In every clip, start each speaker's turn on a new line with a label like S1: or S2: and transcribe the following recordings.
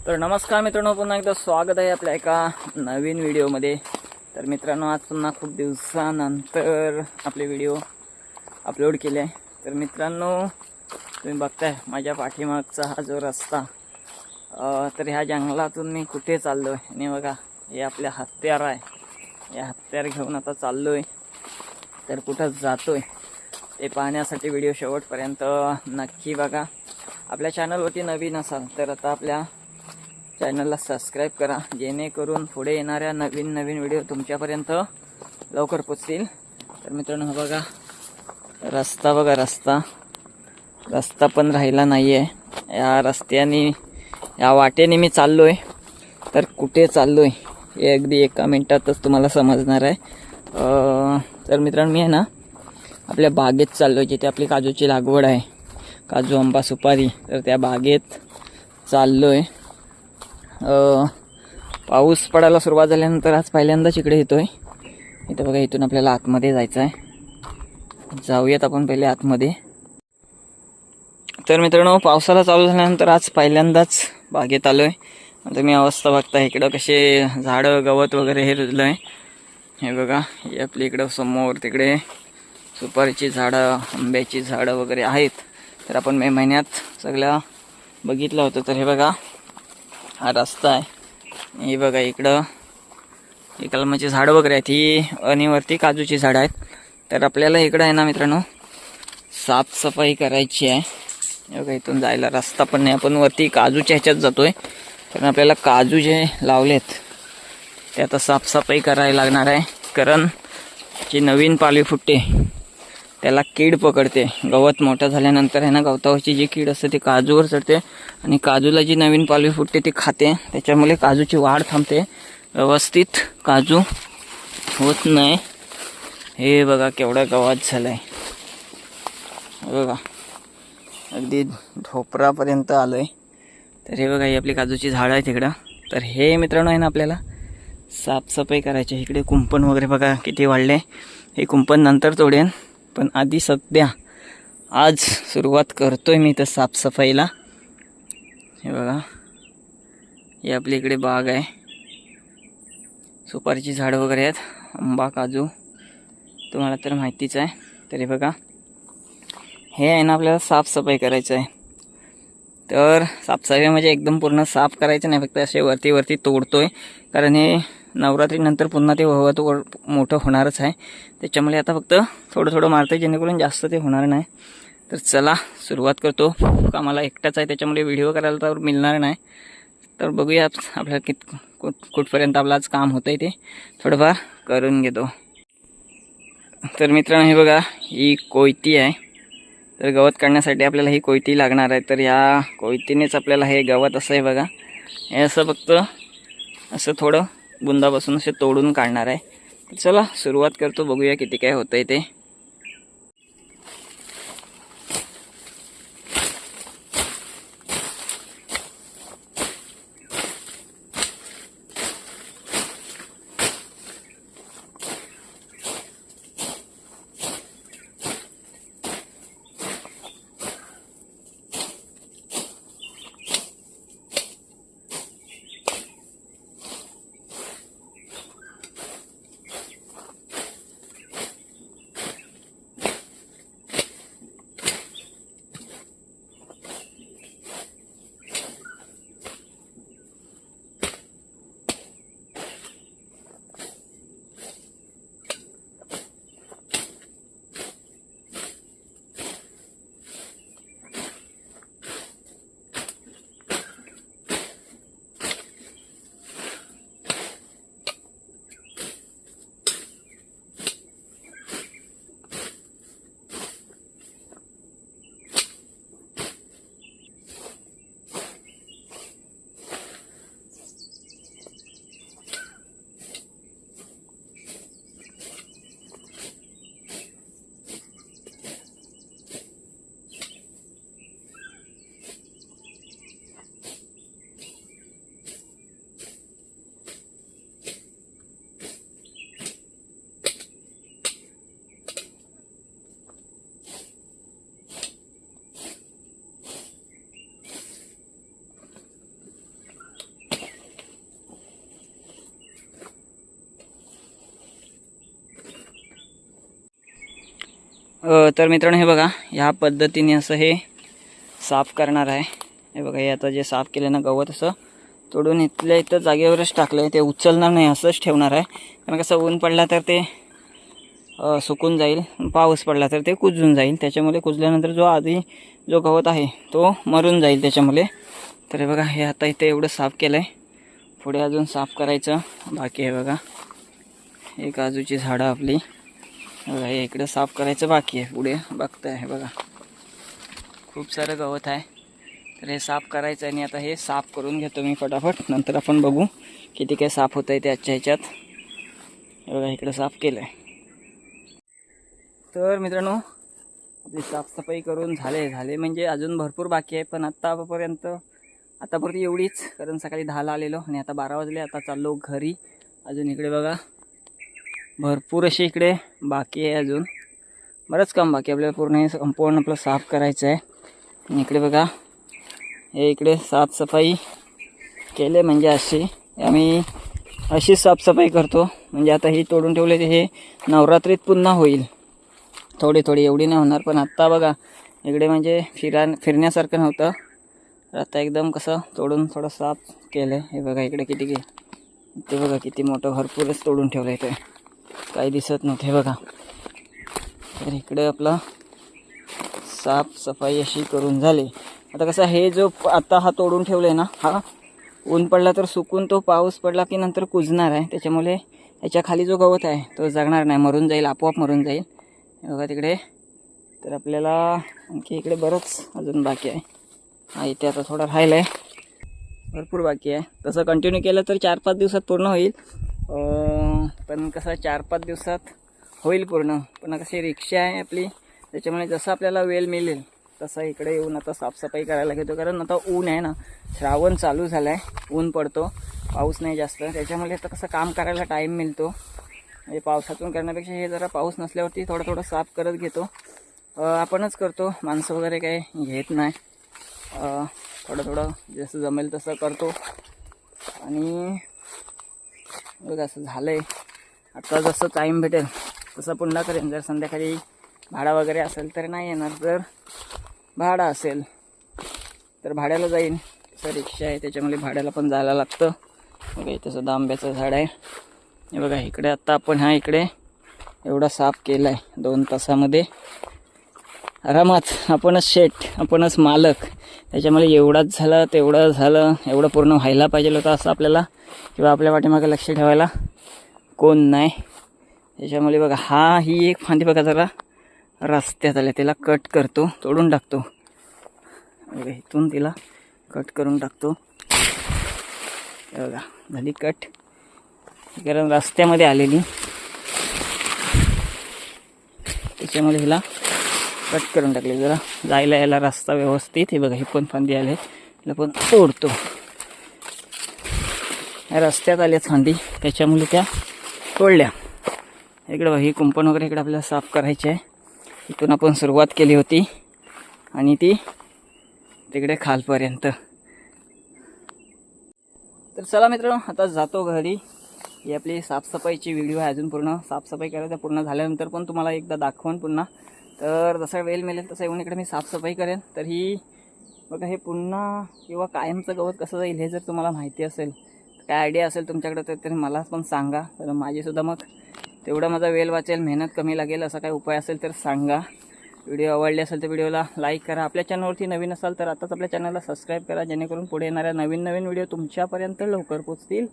S1: तर नमस्कार मित्रांनो, पुन्हा एकदा स्वागत आहे आपल्या एका नवीन व्हिडिओमध्ये. तर मित्रांनो, आज पुन्हा खूप दिवसानंतर आपले व्हिडिओ अपलोड केले. तर मित्रांनो, तुम्ही बघताय माझ्या पाठीमागचा हा जो रस्ता, तर ह्या जंगलातून मी कुठे चाललो आहे आणि बघा हे आपल्या हत्यार आहे. या हत्यार घेऊन आता चाललो आहे. तर कुठं जातो आहे ते पाहण्यासाठी व्हिडिओ शेवटपर्यंत नक्की बघा. आपल्या चॅनलवरती नवीन असाल तर आता आपल्या चॅनलला सबस्क्राईब करा, जेणेकरून पुढे येणाऱ्या नवीन व्हिडिओ तुमच्यापर्यंत लवकर पोचतील. तर मित्रांनो, हा बघा रस्ता, बघा रस्ता पण राहिला नाही आहे. या रस्त्याने, या वाटेने मी चाललो आहे. तर कुठे चाललो आहे हे अगदी एका मिनटातच तुम्हाला समजणार आहे. तर मित्रांनो, मी आहे ना आपल्या बागेत चाललो आहे, जिथे आपली काजूची लागवड आहे, काजू, आंबा, सुपारी. तर त्या बागेत चाललो आहे. पाऊस पडायला सुरुवात झाल्यानंतर आज पहिल्यांदाच इकडे येतोय. इथं बघा, इथून आपल्याला आतमध्ये जायचं आहे. जाऊयात आपण पहिले आतमध्ये. तर मित्रांनो, पावसाला चालू झाल्यानंतर आज पहिल्यांदाच बागेत आलो आहे. आता मी अवस्था बघता, इकडं कसे झाडं, गवत वगैरे हे रुजलं आहे. हे बघा, हे आपल्या इकडं समोर तिकडे सुपारीची झाडं, आंब्याची झाडं वगैरे आहेत. तर आपण मे महिन्यात सगळ्या बघितलं होतं. तर हे बघा, हा रस्ता आहे. हे बघा, इकडं ही कलमाची झाडं वगैरे आहेत. ही आणि वरती काजूची झाडं आहेत. तर आपल्याला इकडं आहे ना मित्रांनो, साफसफाई करायची आहे. हे बघा, इथून जायला रस्ता पण नाही. आपण वरती काजूच्या ह्याच्यात जातोय. कारण आपल्याला काजू जे लावलेत ते आता साफसफाई करायला लागणार आहे. कारण जी नवीन पालवी फुटते त्याला कीड पकडते. गवत मोठं झाल्यानंतर आहे ना, गवतावरची जी कीड असते ती काजूवर चढते आणि काजूला जी नवीन पालवी फुटते ती खाते. त्याच्यामुळे काजूची वाढ थांबते, व्यवस्थित काजू होत नाही. हे बघा केवढं गवत झालंय. बघा, अगदी ढोपरापर्यंत आलोय. तर हे बघा, ही आपली काजूची झाडं आहे तिकडं. तर हे मित्रांनो आहे ना, आपल्याला साफसफाई करायची. इकडे कुंपण वगैरे बघा किती वाढले. हे कुंपण नंतर तोडेन, पण आधी सध्या आज सुरुवात करतोय मी तर साफसफाईला. हे बघा, ही आपली इकडे बाग आहे. सुपारीची झाडं वगैरे आहेत, आंबा, काजू, तुम्हाला तर माहितीच आहे. तरी बघा, हे आहे ना आपल्याला साफसफाई करायचं आहे. तर साफसफाई म्हणजे एकदम पूर्ण साफ करायचं नाही, फक्त असे वरती तोडतोय. कारण हे नवरात्रीनंतर पुन्हा ते वहवत मोठं होणारच आहे. त्याच्यामुळे आता फक्त थोडं मारतोय, जेणेकरून जास्त ते होणार नाही. तर चला सुरुवात करतो. कामाला एकटाच आहे, त्याच्यामुळे व्हिडिओ करायला तर मिळणार नाही. तर बघूया आपल्याला कुठपर्यंत आपलं आज काम होतं आहे ते थोडंफार करून घेतो. तर मित्रांनो, हे बघा, ही कोयती आहे. तर गवत काढण्यासाठी आपल्याला ही कोयती लागणार आहे. तर ह्या कोयतीनेच आपल्याला हे गवत असं आहे बघा, हे असं फक्त असं थोडं बुंदापासून असे तोडून काढणार आहे. चला सुरुवात करतो, बघूया किती काय होतंय ते. तर मित्रांनो हे बघा, ह्या पद्धतीने असं हे साफ करणार आहे. हे बघा, हे आता जे साफ केलं ना गवत असं तोडून इथल्या इथं जागेवरच टाकलं आहे. ते उचलणार नाही, असंच ठेवणार आहे. कारण कसं ऊन पडला तर ते सुकून जाईल, पाऊस पडला तर ते कुजून जाईल. त्याच्यामुळे कुजल्यानंतर जो आधी जो गवत आहे तो मरून जाईल त्याच्यामुळे. तर हे बघा, हे आता इथे एवढं साफ केलं आहे. पुढे अजून साफ करायचं बाकी आहे बघा. हे काजूची झाडं आपली बघा, हे इकडे साफ करायचं बाकी आहे. पुढे बघताय हे बघा, खूप सारं गवत आहे. तर हे साफ करायचं आणि आता हे साफ करून घेतो मी फटाफट. नंतर आपण बघू किती काय साफ होतं आहे ते आजच्या ह्याच्यात. हे बघा, इकडे साफ केलं आहे. तर मित्रांनो, आपली साफसफाई करून झाले म्हणजे अजून भरपूर बाकी आहे. पण आतापर्यंत एवढीच, कारण सकाळी 10ला आलेलो आणि आता 12 वाजले. आता चाललो घरी. अजून इकडे बघा भरपूर असे इकडे बाकी आहे. अजून बरंच काम बाकी आपल्याला. पूर्ण आपलं साफ करायचं आहे. आणि इकडे बघा, हे इकडे साफसफाई केले म्हणजे आम्ही अशी साफसफाई करतो. म्हणजे आता ही तोडून ठेवले हे नवरात्रीत पुन्हा होईल. थोडी एवढी नाही होणार. पण आत्ता बघा इकडे म्हणजे फिरण्यासारखं नव्हतं. आता एकदम कसं तोडून थोडं साफ केलं आहे. हे बघा इकडे किती ते बघा किती मोठं भरपूरच तोडून ठेवलं आहे. ते काही दिसत नव्हतं. हे बघा, तर इकडे आपला साफसफाई अशी करून झाली. आता कसं हे जो आता हा तोडून ठेवलं आहे ना, हा ऊन पडला तर सुकून तो पाऊस पडला की नंतर कुजणार आहे. त्याच्यामुळे याच्या खाली जो गवत आहे तो जगणार नाही, मरून जाईल, आपोआप मरून जाईल. बघा तिकडे. तर आपल्याला आणखी इकडे बरंच अजून बाकी आहे. हा इथे आता थोडं राहिलं आहे, भरपूर बाकी आहे. तसं कंटिन्यू केलं तर 4-5 दिवसात पूर्ण होईल. पण कसं 4-5 दिवसात होईल पूर्ण. पण कशी रिक्षा आहे आपली, त्याच्यामुळे जसं आपल्याला वेळ मिळेल तसं इकडे येऊन आता साफसफाई करायला घेतो. कारण आता ऊन आहे ना, श्रावण चालू झाला आहे, ऊन पडतो, पाऊस नाही जास्त. त्याच्यामुळे आता कसं काम करायला टाईम मिळतो. म्हणजे पावसातून करण्यापेक्षा हे जरा पाऊस नसल्यावरती थोडं साफ करत घेतो. आपणच करतो, माणसं वगैरे काही घेत नाही. थोडं जसं जमेल तसं करतो. आणि बघा असं झालं आहे. आता जसं टाईम भेटेल तसं पुन्हा करेन. जर संध्याकाळी भाडा वगैरे असेल तर नाही येणार. जर भाडा असेल तर भाड्याला जाईन. तसं रिक्षा आहे त्याच्यामुळे भाड्याला पण जायला लागतं. बघा इथं सुद्धा आंब्याचं झाड आहे. हे बघा इकडे आता आपण इकडे एवढा साफ केला आहे 2 तासामध्ये आरामात. आपणच शेठ, आपणच मालक. त्याच्यामुळे एवढाच झालं, तेवढं झालं, एवढं पूर्ण व्हायला पाहिजे होतं असं आपल्याला किंवा आपल्या पाठीमागे लक्ष ठेवायला कोण नाही. त्याच्यामुळे बघा ही एक फांदी बघा जरा रस्त्यात आले, तिला कट करतो, तोडून टाकतो. बघा इथून तिला कट करून टाकतो. बघा झाली कट, कारण रस्त्यामध्ये आलेली, त्याच्यामुळे हिला कट करून टाकले. जरा जायला यायला रस्ता व्यवस्थित. हे बघा ही पण फांदी आले, हिला पण तोडतो. रस्त्यात आल्याच फांदी, त्याच्यामुळे त्या तोडल्या. इकडे ही कुंपण वगैरे इकडे आपल्याला साफ करायची आहे. इथून आपण सुरुवात केली होती आणि ती तिकडे खालपर्यंत. तर चला मित्रांनो, आता जातो घरी. ही आपली साफसफाईची व्हिडिओ आहे. अजून पूर्ण साफसफाई करायचं, पूर्ण झाल्यानंतर पण तुम्हाला एकदा दाखवून पुन्हा. तर जसा वेळ मिळेल तसं येऊन इकडे मी साफसफाई करेन. तर ही बघा हे पुन्हा किंवा कायमचं गवत कसं जाईल हे जर तुम्हाला माहिती असेल, काय आयडिया असेल तुमच्याकडे तर मला पण सांगा. तर माझीसुद्धा मग तेवढा माझा वेळ वाचेल, मेहनत कमी लागेल. असा काही उपाय असेल तर सांगा. व्हिडिओ आवडले असेल तर व्हिडिओला लाईक करा. आपल्या चॅनलवरती नवीन असाल तर आताच आपल्या चॅनलला सबस्क्राईब करा, जेणेकरून पुढे येणाऱ्या नवीन व्हिडिओ तुमच्यापर्यंत लवकर पोचतील.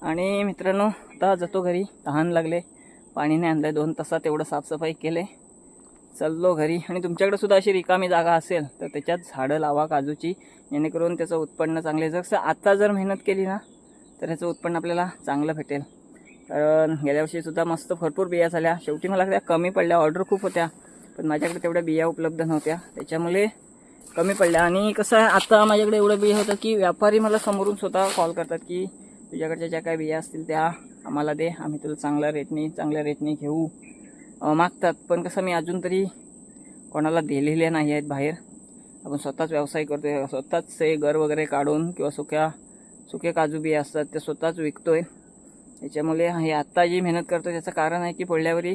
S1: आणि मित्रांनो आता जातो घरी, तहान लागले, पाणी नाही आणलं. 2 तासात तेवढं साफसफाई केले, चाललो घरी. आणि तुमच्याकडे सुद्धा अशी रिकामी जागा असेल तर त्याच्यात झाडं लावा काजूची, जेणेकरून त्याचं उत्पन्न चांगले. जसं आता जर मेहनत केली ना तर ह्याचं उत्पन्न आपल्याला चांगलं भेटेल. कारण गेल्या वर्षीसुद्धा मस्त भरपूर बिया झाल्या. शेवटी मला त्या कमी पडल्या, ऑर्डर खूप होत्या पण माझ्याकडे तेवढ्या बिया उपलब्ध नव्हत्या, त्याच्यामुळे कमी पडल्या. आणि कसं आहे, आता माझ्याकडे एवढं बिया होतं की व्यापारी मला समोरून स्वतः कॉल करतात की तुझ्याकडच्या ज्या काही बिया असतील त्या आम्हाला दे, आम्ही तुला चांगल्या रेटनी घेऊ मागतात. पण कसं मी अजून तरी कोणाला दिलेले नाही आहेत बाहेर. आपण स्वतःच व्यवसाय करतो आहे, स्वतःच हे घर वगैरे काढून किंवा सुके काजू बिया असतात ते स्वतःच विकतो आहे. त्याच्यामुळे हे आत्ता जी मेहनत करतो त्याचं कारण आहे की पुढल्यावरी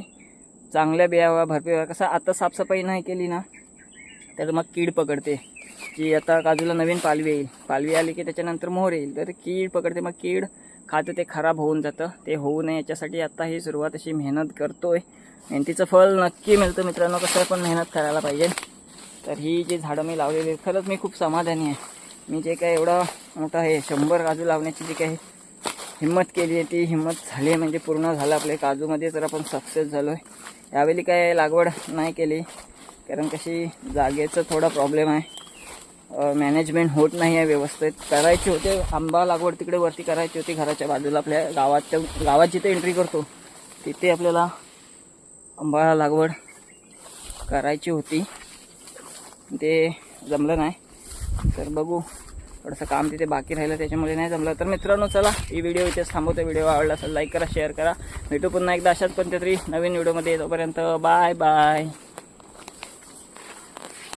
S1: चांगल्या बिया भरपूर. कसं आता साफसफाई नाही केली ना तर मग कीड पकडते. की आता काजूला नवीन पालवी येईल, पालवी आली की त्याच्यानंतर मोहर येईल, तर कीड पकडते. मग कीड खातं ते खराब होऊन जातं. ते होऊ नये याच्यासाठी आता ही सुरुवात अशी मेहनत करतोय. आणि तिचं फळ नक्की मिळतं मित्रांनो. कसं पण मेहनत करायला पाहिजे. तर ही जी झाडं मी लावलेली खरंच मी खूप समाधानी आहे. मी जे काय एवढा मोठा हे 100 काजू लावण्याची जी काही हिंमत केली आहे ती हिंमत झाली आहे म्हणजे पूर्ण झालं. आपल्या काजूमध्ये तर आपण सक्सेस झालो आहे. यावेळी काय लागवड नाही केली कारण कशी जागेचा थोडा प्रॉब्लेम आहे. मॅनेजमेंट होत नाही आहे व्यवस्थित. करायची होते आंबा लागवड तिकडे वरती करायची होती घराच्या बाजूला. आपल्या गावात जिथे एंट्री करतो तिथे आपल्याला आंबा लागवड करायची होती. ते जमलं नाही. तर बघू, थोडंसं काम तिथे बाकी राहिलं त्याच्यामुळे नाही जमलं. तर मित्रांनो चला ही व्हिडिओ इथेच थांबवतो. व्हिडिओ आवडला असेल लाईक करा, शेअर करा. भेटू पुन्हा एकदा अशाच कोणत्या तरी नवीन व्हिडिओमध्ये. तोपर्यंत बाय बाय.